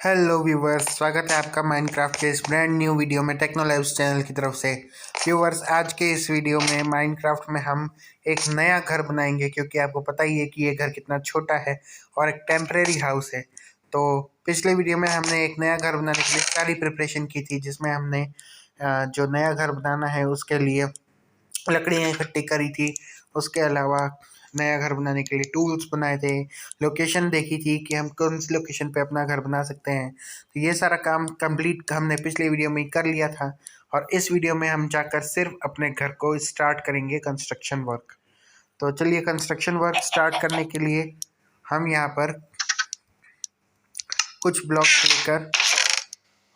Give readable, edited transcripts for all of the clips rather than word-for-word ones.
Hello viewers, स्वागत है आपका माइनक्राफ्ट के इस ब्रांड न्यू वीडियो में टेक्नोलैब्स चैनल की तरफ से। व्यूवर्स, आज के इस वीडियो में माइनक्राफ्ट में हम एक नया घर बनाएंगे, क्योंकि आपको पता ही है कि ये घर कितना छोटा है और एक टेम्परेरी हाउस है। तो पिछले वीडियो में हमने एक नया घर बनाने के लिए सारी प्रिपरेशन की थी, जिसमें हमने जो नया घर बनाना है उसके लिए लकड़ियाँ इकट्ठी करी थी। उसके अलावा नया घर बनाने के लिए टूल्स बनाए थे, लोकेशन देखी थी कि हम कौन सी लोकेशन पे अपना घर बना सकते हैं। तो ये सारा काम कंप्लीट हमने पिछले वीडियो में कर लिया था, और इस वीडियो में हम जाकर सिर्फ अपने घर को स्टार्ट करेंगे कंस्ट्रक्शन वर्क। तो चलिए, कंस्ट्रक्शन वर्क स्टार्ट करने के लिए हम यहाँ पर कुछ ब्लॉक्स लेकर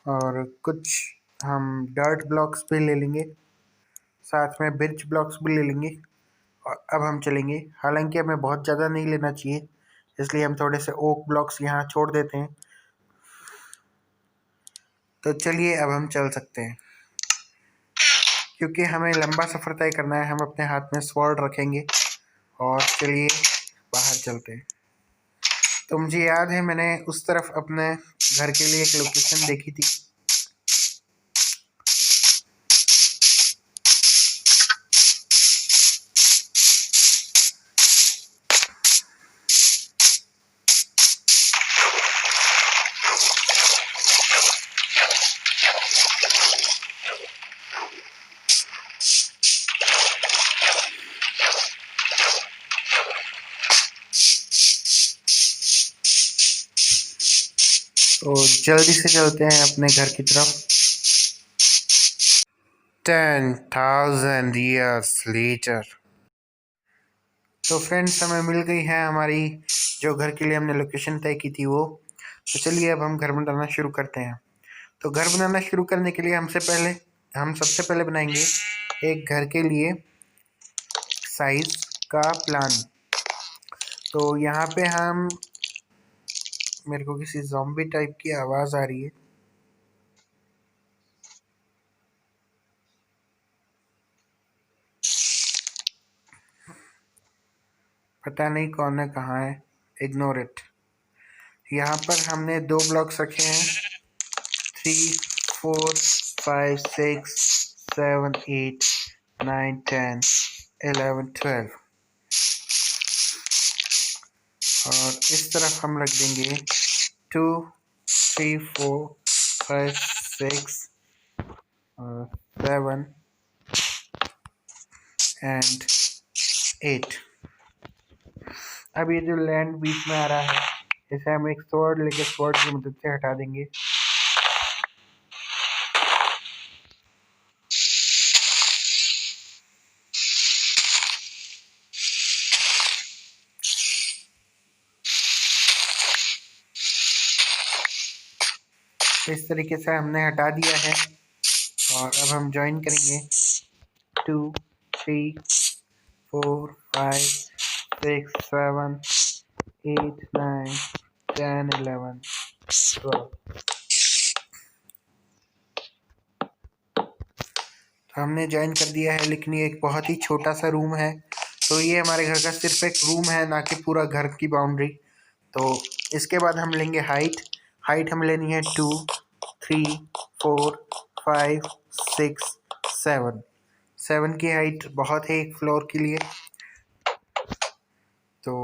और कुछ हम डर्ट ब्लॉक्स भी ले लेंगे, साथ में ब्रिज ब्लॉक्स भी ले लेंगे। और अब हम चलेंगे, हालांकि हमें बहुत ज़्यादा नहीं लेना चाहिए, इसलिए हम थोड़े से ओक ब्लॉक्स यहाँ छोड़ देते हैं। तो चलिए, अब हम चल सकते हैं, क्योंकि हमें लंबा सफ़र तय करना है। हम अपने हाथ में स्वॉर्ड रखेंगे और चलिए बाहर चलते हैं। तो मुझे याद है, मैंने उस तरफ अपने घर के लिए एक लोकेशन देखी थी। तो जल्दी से चलते हैं अपने घर की तरफ। 10,000 years later। तो फ्रेंड्स, हमें मिल गई है हमारी जो घर के लिए हमने लोकेशन तय की थी वो। तो चलिए, अब हम घर बनाना शुरू करते हैं। तो घर बनाना शुरू करने के लिए हम सबसे पहले बनाएंगे एक घर के लिए साइज का प्लान। तो यहाँ पे मेरे को किसी ज़ॉम्बी टाइप की आवाज़ आ रही है। पता नहीं कौन है, कहाँ है, इग्नोर इट। यहाँ पर हमने 2 ब्लॉक्स रखे हैं, 3, 4, 5, 6, 7, 8, 9, 10, 11, 12। और इस तरफ हम रख देंगे 2, 3, 4, 5, 6, 7 एंड 8। अब ये जो लैंड बीच में आ रहा है, इसे हम एक स्वॉर्ड लेके स्वॉर्ड की मदद से हटा देंगे। इस तरीके से हमने हटा दिया है, और अब हम ज्वाइन करेंगे 2, 3, 4, 5, 6, 7, 8, 9, 10, 11, 12। तो हमने ज्वाइन कर दिया है, लेकिन ये एक बहुत ही छोटा सा रूम है। तो ये हमारे घर का सिर्फ एक रूम है, ना कि पूरा घर की बाउंड्री। तो इसके बाद हम लेंगे हाइट हमें लेनी है 2, 3, 4, 5, 6, 7। 7 की हाइट बहुत है एक फ्लोर के लिए। तो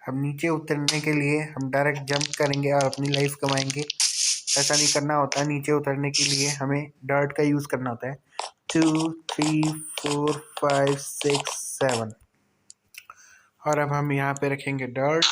हम नीचे उतरने के लिए हम डायरेक्ट जंप करेंगे और अपनी लाइफ कमाएंगे। ऐसा नहीं करना होता। नीचे उतरने के लिए हमें डर्ट का यूज़ करना होता है। 2, 3, 4, 5, 6, 7। और अब हम यहाँ पे रखेंगे डर्ट।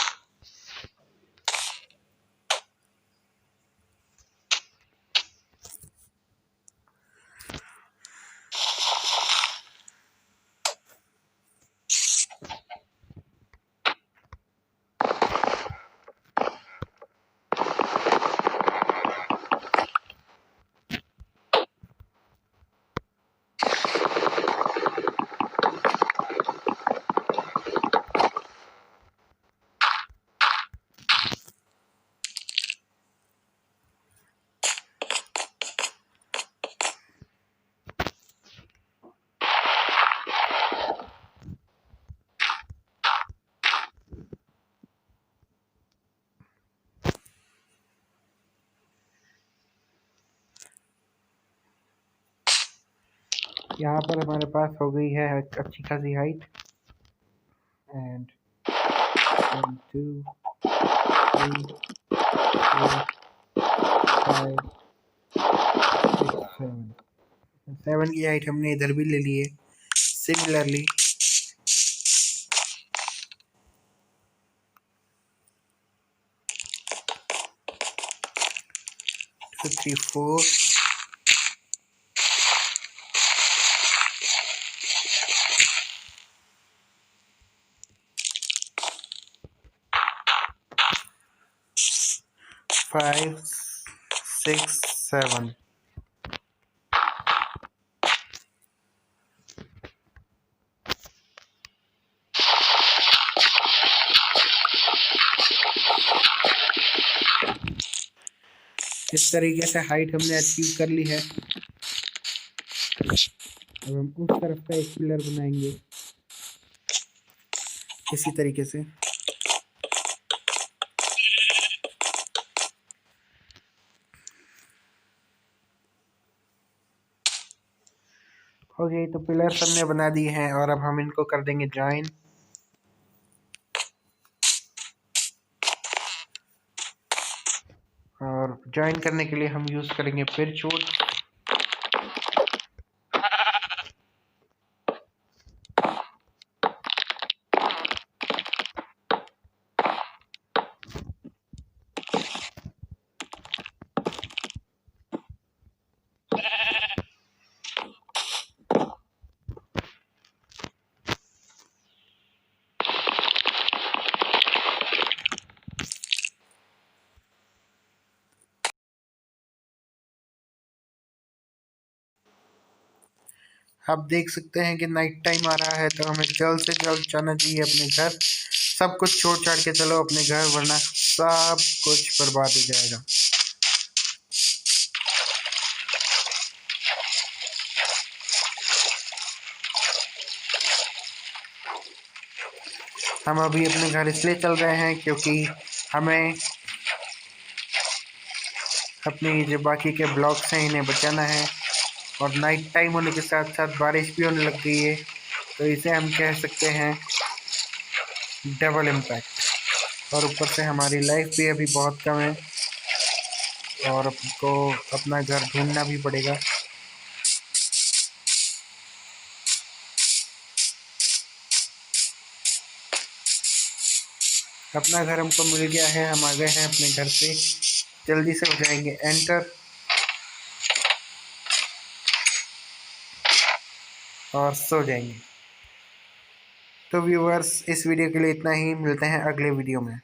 यहाँ पर हमारे पास हो गई है अच्छी खासी हाइट। एंड 1 2 3 4 5 6 7 की हाइट हमने इधर भी ले ली है। सिमिलरली 2 3 4 5 6 7। इस तरीके से हाइट हमने अचीव कर ली है। अब हम उस तरफ का एक पिलर बनाएंगे इसी तरीके से। ओके, तो पिलर्स हमने बना दिए हैं और अब हम इनको कर देंगे ज्वाइन। और ज्वाइन करने के लिए हम यूज करेंगे पिरचूट। आप देख सकते हैं कि नाइट टाइम आ रहा है, तो हमें जल्द से जल्द जाना चाहिए अपने घर। सब कुछ छोड़ छाड़ के चलो अपने घर, वरना सब कुछ बर्बाद हो जाएगा। हम अभी अपने घर इसलिए चल रहे हैं क्योंकि हमें अपनी जो बाकी के ब्लॉक्स हैं इन्हें बचाना है। और नाइट टाइम होने के साथ साथ बारिश भी होने लग गई है, तो इसे हम कह सकते हैं डबल इम्पैक्ट। और ऊपर से हमारी लाइफ भी अभी बहुत कम है और आपको अपना घर ढूंढना भी पड़ेगा। अपना घर हमको मिल गया है, हम आ गए हैं अपने घर पे। जल्दी से हो जाएंगे एंटर और सो जाएंगे। तो व्यूअर्स, इस वीडियो के लिए इतना ही। मिलते हैं अगले वीडियो में।